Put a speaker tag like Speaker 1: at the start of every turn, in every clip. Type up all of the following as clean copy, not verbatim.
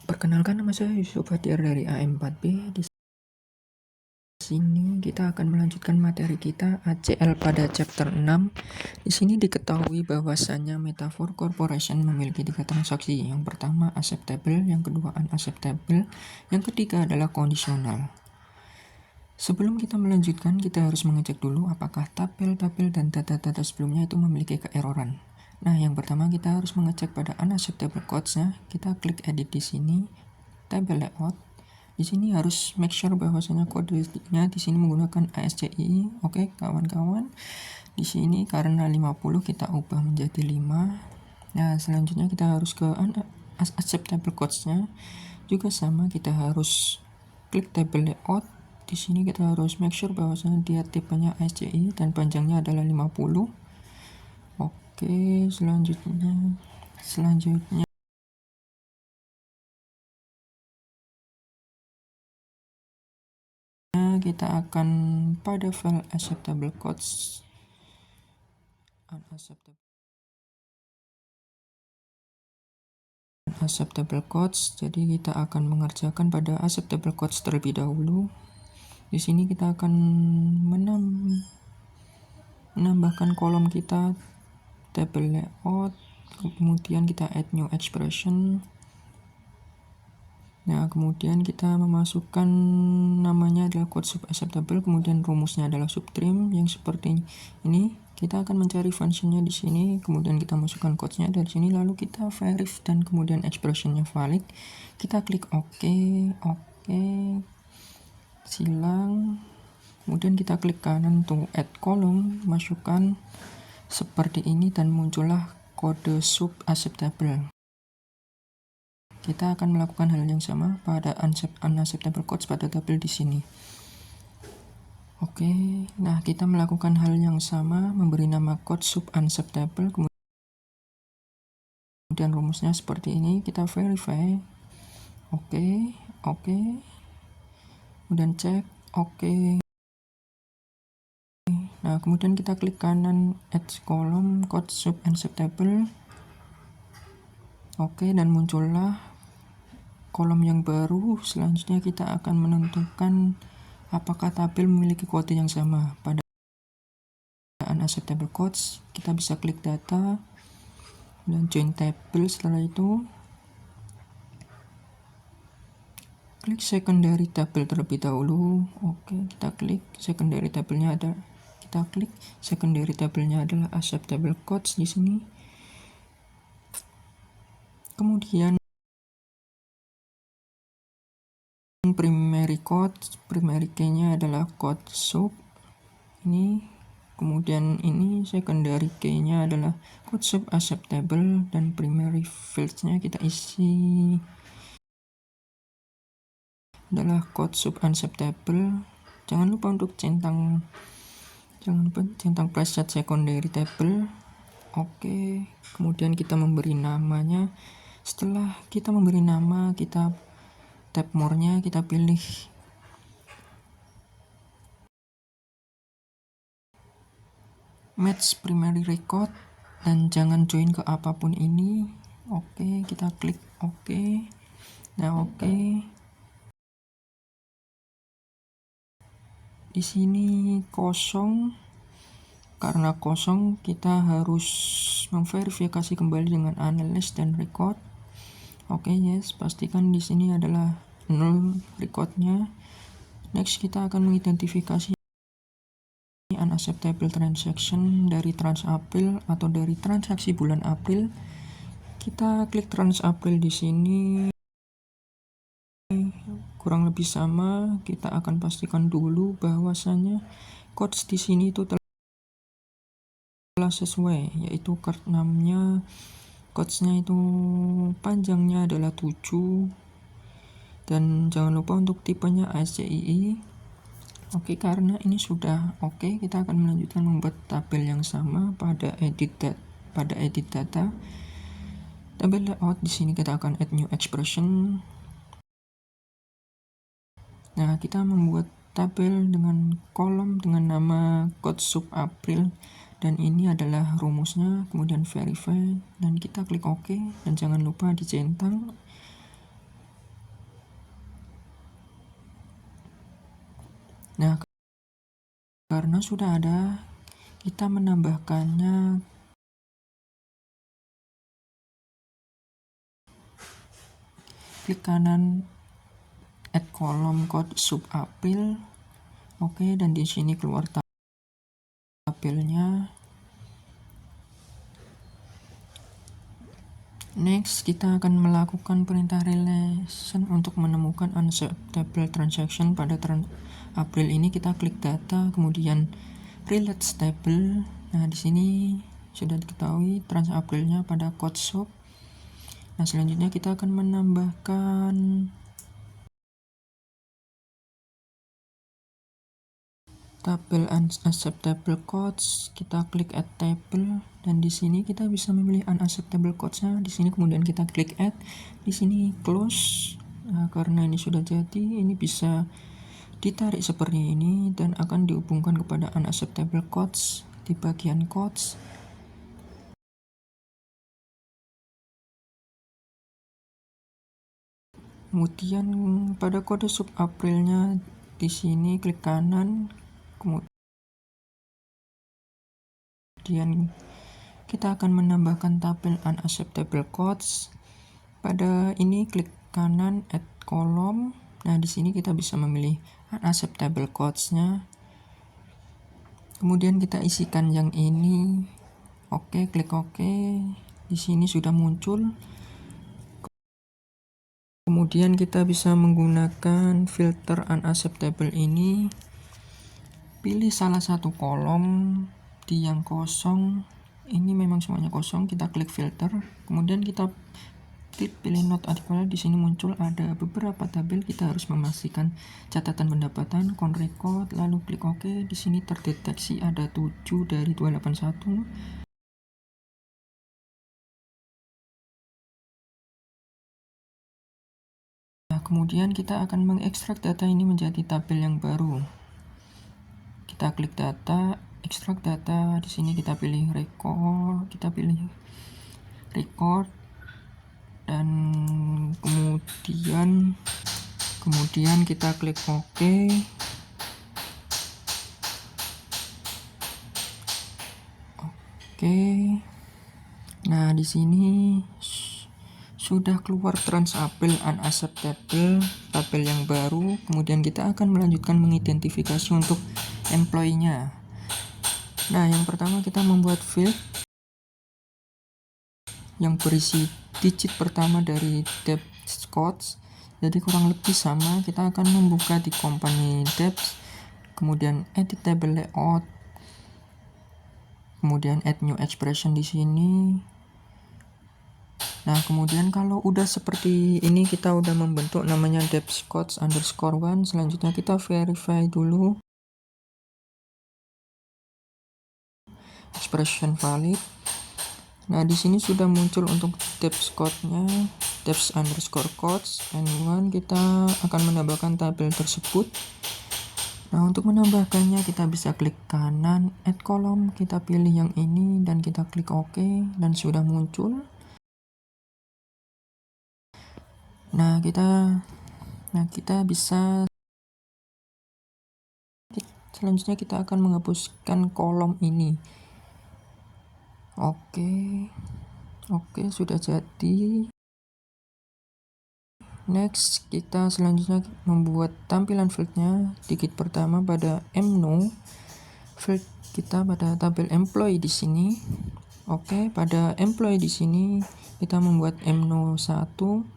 Speaker 1: Perkenalkan, nama saya Yusuf Fatir dari AM4B. Di sini kita akan melanjutkan materi kita ACL pada chapter 6. Di sini diketahui bahwasannya metafor corporation memiliki 3 transaksi. Yang pertama acceptable, yang kedua unacceptable, yang ketiga adalah kondisional. Sebelum kita melanjutkan, kita harus mengecek dulu apakah tabel-tabel dan data-data sebelumnya itu memiliki keeroran. Nah, yang pertama kita harus mengecek pada unacceptable codes-nya. Kita klik edit di sini, tabel layout. Di sini harus make sure bahwasanya kodenya di sini menggunakan ASCII. Oke, kawan-kawan. Di sini karena 50 kita ubah menjadi 5. Nah, selanjutnya kita harus ke unacceptable codes-nya. Juga sama, kita harus klik tabel layout. Di sini kita harus make sure bahwasanya dia tipenya ASCII dan panjangnya adalah 50. Oke, selanjutnya kita akan pada file acceptable codes, unacceptable codes. Jadi kita akan mengerjakan pada acceptable codes terlebih dahulu. Di sini kita akan menambahkan kolom kita, table layout, kemudian kita add new expression. Nah, kemudian kita memasukkan namanya adalah code sub acceptable, kemudian rumusnya adalah subtrim yang seperti ini. Kita akan mencari functionnya di sini, kemudian kita masukkan code-nya dari sini, lalu kita verify dan kemudian expressionnya valid. Kita klik OK, silang. Kemudian kita klik kanan untuk add column, masukkan seperti ini dan muncullah kode sub acceptable. Kita akan melakukan hal yang sama pada unacceptable codes pada tabel di sini. Oke, nah kita melakukan hal yang sama, memberi nama code sub unacceptable, kemudian rumusnya seperti ini. Kita verify. Oke, kemudian cek. Oke. Nah, kemudian kita klik kanan add column code sub unacceptable. Oke, dan muncullah kolom yang baru. Selanjutnya kita akan menentukan apakah tabel memiliki kode yang sama. Pada unacceptable codes, kita bisa klik data dan join table. Setelah itu klik secondary table terlebih dahulu. Oke, kita klik secondary tabelnya ada. Kita klik secondary tabelnya adalah acceptable codes di sini. Kemudian primary key-nya adalah code sub ini, kemudian ini secondary key-nya adalah code sub acceptable, dan primary fields-nya kita isi adalah code sub unacceptable. Jangan lupa untuk centang preset secondary table. Oke, kemudian kita memberi namanya. Setelah kita memberi nama, kita tab more-nya kita pilih match primary record dan jangan join ke apapun ini. Oke, kita klik oke. Nah, oke. Di sini kosong. Karena kosong, kita harus memverifikasi kembali dengan analyze dan record. Oke, yes, pastikan di sini adalah null recordnya. Next, kita akan mengidentifikasi unacceptable transaction dari Transapril atau dari transaksi bulan April. Kita klik Transapril di sini. Kurang lebih sama, kita akan pastikan dulu bahwasanya codes di sini itu telah sesuai, yaitu card namanya, codes-nya itu panjangnya adalah 7, dan jangan lupa untuk tipenya ASCII. Oke, karena ini sudah oke, kita akan melanjutkan membuat tabel yang sama pada edit data. Tabel layout di sini kita akan add new expression. Nah, kita membuat tabel dengan kolom dengan nama code sub April, dan ini adalah rumusnya. Kemudian verify dan kita klik OK, dan jangan lupa dicentang. Nah, karena sudah ada, kita menambahkannya klik kanan add column code sub April. Oke, dan di sini keluar tabelnya. Next, kita akan melakukan perintah relation untuk menemukan unacceptable transaction pada April ini. Kita klik data, kemudian relate table. Nah, di sini sudah diketahui trans Aprilnya pada code sub. Nah, selanjutnya kita akan menambahkan tabel unacceptable codes. Kita klik add table, dan di sini kita bisa memilih unacceptable codes-nya. Di sini kemudian kita klik add, di sini close. Nah, karena ini sudah jadi, ini bisa ditarik seperti ini dan akan dihubungkan kepada unacceptable codes di bagian codes. Kemudian pada kode sub Aprilnya di sini klik kanan, kemudian kita akan menambahkan tabel unacceptable codes. Pada ini klik kanan add column. Nah, di sini kita bisa memilih unacceptable codes-nya. Kemudian kita isikan yang ini. Oke, klik oke. Di sini sudah muncul. Kemudian kita bisa menggunakan filter unacceptable ini. Pilih salah satu kolom di yang kosong. Ini memang semuanya kosong. Kita klik filter. Kemudian kita pilih not article. Di sini muncul ada beberapa tabel. Kita harus memastikan catatan pendapatan, count record, lalu klik OK. Di sini terdeteksi ada 7 dari 281. Kemudian kita akan mengekstrak data ini menjadi tabel yang baru. Kita klik data, ekstrak data. Di sini kita pilih record, dan kemudian kita klik OK. Oke. Nah, di sini sudah keluar trans April unacceptable, tabel yang baru. Kemudian kita akan melanjutkan mengidentifikasi untuk employee-nya. Nah, yang pertama kita membuat field yang berisi digit pertama dari depth codes. Jadi kurang lebih sama. Kita akan membuka di company depth, kemudian edit table layout, kemudian add new expression di sini. Nah, kemudian kalau udah seperti ini, kita udah membentuk namanya depth codes _1. Selanjutnya kita verify dulu expression valid. Nah, di sini sudah muncul untuk depth code-nya, depth _codes n1. Kita akan menambahkan tabel tersebut. Nah, untuk menambahkannya kita bisa klik kanan add column, kita pilih yang ini dan kita klik OK, dan sudah muncul. Nah, kita bisa selanjutnya kita akan menghapuskan kolom ini. Oke, sudah jadi. Next, kita selanjutnya membuat tampilan fieldnya. Digit pertama pada mno, field kita pada tabel employee di sini. Oke, pada employee di sini kita membuat mno 1.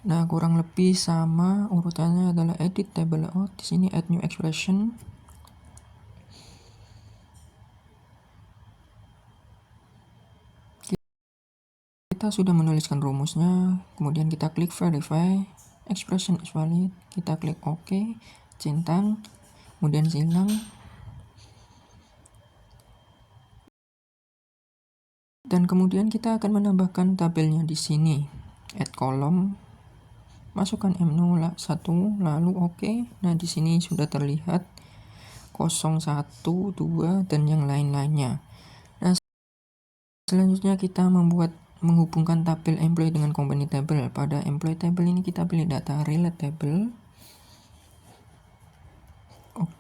Speaker 1: Nah, kurang lebih sama urutannya adalah edit table layout. Di sini add new expression. Kita sudah menuliskan rumusnya, kemudian kita klik verify, expression is valid, kita klik OK, centang, kemudian silang. Dan kemudian kita akan menambahkan tabelnya di sini. Add column, masukkan M01, lalu OK. Nah, di sini sudah terlihat 0, 1, 2 dan yang lain-lainnya. Nah, selanjutnya kita membuat menghubungkan tabel employee dengan company table. Pada employee table ini kita pilih data relate table.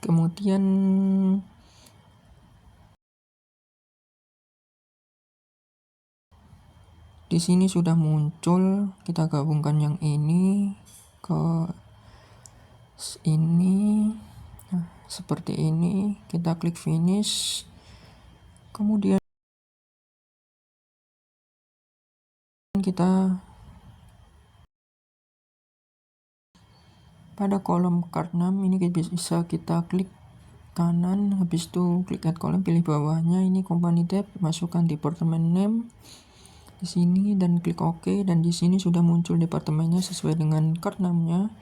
Speaker 1: Kemudian di sini sudah muncul, kita gabungkan yang ini ke ini. Nah, seperti ini, kita klik finish. Kemudian kita pada kolom card 6 ini bisa kita klik kanan, habis itu klik add column, pilih bawahnya ini company tab, masukkan department name di sini dan klik OK, dan di sini sudah muncul departemennya sesuai dengan card 6-nya.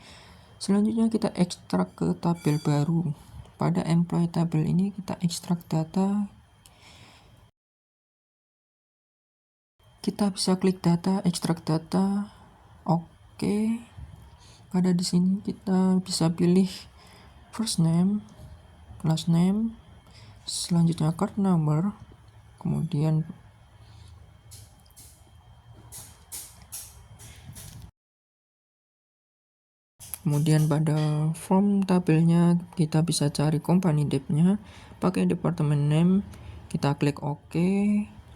Speaker 1: Selanjutnya kita ekstrak ke tabel baru. Pada employee table ini kita ekstrak data. Kita bisa klik data, ekstrak data. Oke. Pada di sini kita bisa pilih first name, last name, selanjutnya card number, kemudian pada form tabelnya kita bisa cari company debt-nya pakai department name, kita klik OK.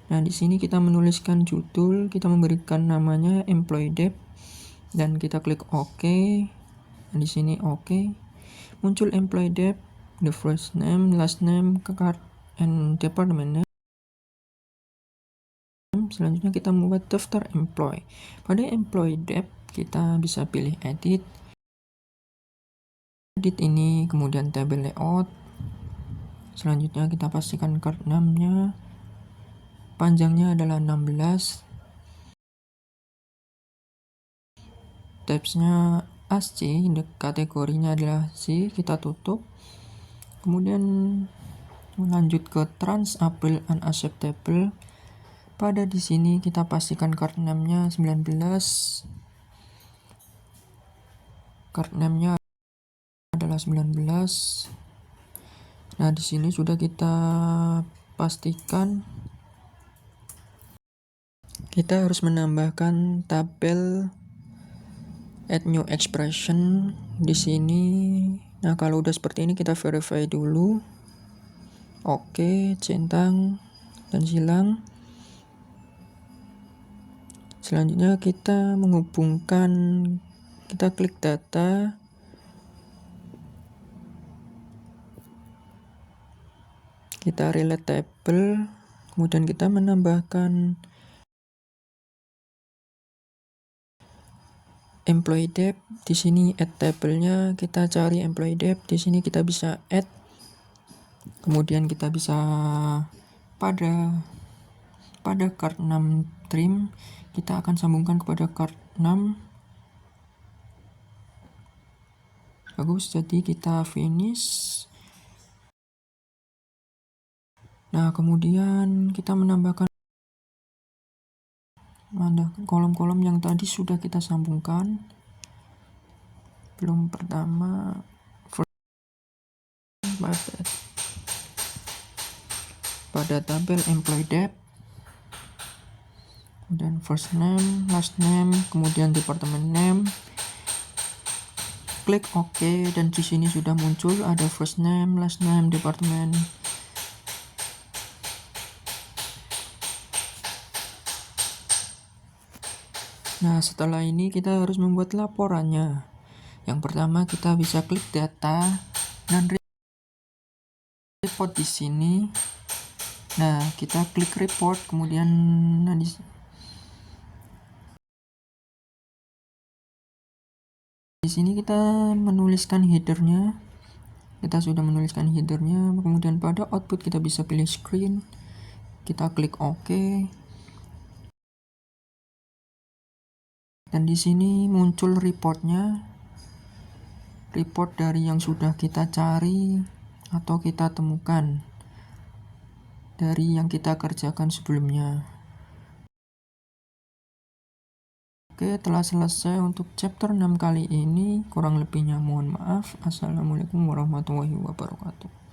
Speaker 1: Nah, di sini kita menuliskan judul, kita memberikan namanya employee debt dan kita klik OK. Nah, di sini OK. Muncul employee debt, the first name, last name, card and department name. Selanjutnya kita membuat daftar employee. Pada employee debt kita bisa pilih edit ini, kemudian table layout. Selanjutnya kita pastikan card 6-nya panjangnya adalah 16, tabsnya ASC, kategorinya adalah C, kita tutup. Kemudian lanjut ke transable unacceptable. Pada di sini kita pastikan card 6-nya 19, card 6-nya adalah 19. Nah, di sini sudah kita pastikan. Kita harus menambahkan tabel add new expression di sini. Nah, kalau udah seperti ini kita verify dulu. Oke, centang dan silang. Selanjutnya kita menghubungkan, kita klik data. Kita relate table, kemudian kita menambahkan employee debt. Di sini add table-nya, kita cari employee debt. Di sini kita bisa add. Kemudian kita bisa pada card 6 trim, kita akan sambungkan kepada card 6. Bagus, jadi kita finish. Nah, kemudian kita menambahkan kolom-kolom yang tadi sudah kita sambungkan. Belum pertama pada tabel employee debt, kemudian first name, last name, kemudian department name. Klik OK, dan di sini sudah muncul ada first name, last name, department. Nah, setelah ini kita harus membuat laporannya. Yang pertama kita bisa klik data dan report di sini. Nah, kita klik report, kemudian di sini kita menuliskan headernya. Kita sudah menuliskan headernya. Kemudian pada output kita bisa pilih screen. Kita klik OK. Dan di sini muncul reportnya. Report dari yang sudah kita cari atau kita temukan dari yang kita kerjakan sebelumnya. Oke, telah selesai untuk chapter 6 kali ini. Kurang lebihnya mohon maaf. Assalamualaikum warahmatullahi wabarakatuh.